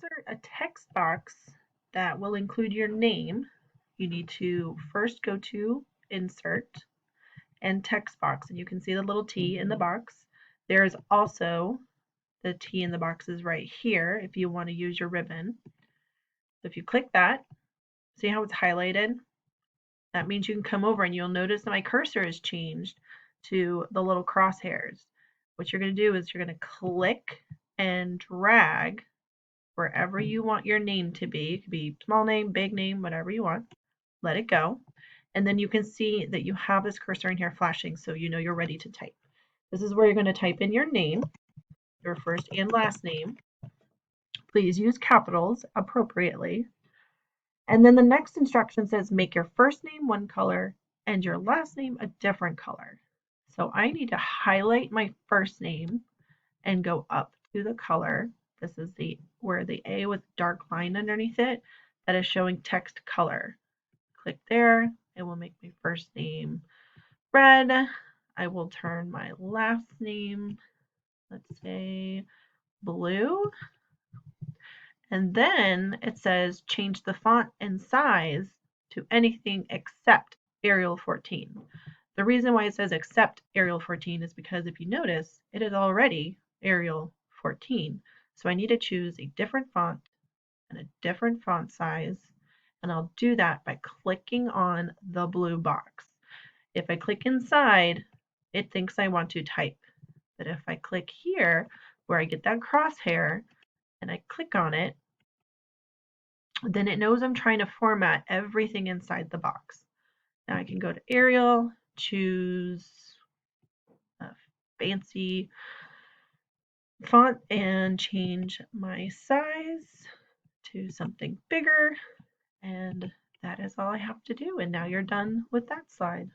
insert a text box that will include your name, you need to first go to Insert and Text Box, and you can see the little T in the box. There's also the T in the box is right here if you want to use your ribbon. So if you click that, see how it's highlighted? That means you can come over and you'll notice that my cursor has changed to the little crosshairs. What you're going to do is you're going to click and drag wherever you want your name to be. It could be small name, big name, whatever you want. Let it go. And then you can see that you have this cursor in here flashing so you know you're ready to type. This is where you're going to type in your name, your first and last name. Please use capitals appropriately. And then the next instruction says make your first name one color and your last name a different color. So I need to highlight my first name and go up to the color. This is where the A with dark line underneath it that is showing text color. Click there. It will make my first name red. I will turn my last name, let's say blue. And then it says change the font and size to anything except Arial 14. The reason why it says except Arial 14 is because if you notice, it is already Arial 14. So I need to choose a different font and a different font size. And I'll do that by clicking on the blue box. If I click inside, it thinks I want to type. But if I click here, where I get that crosshair, and I click on it, then it knows I'm trying to format everything inside the box. Now I can go to Arial, choose a fancy font and change my size to something bigger, and that is all I have to do. And now you're done with that slide.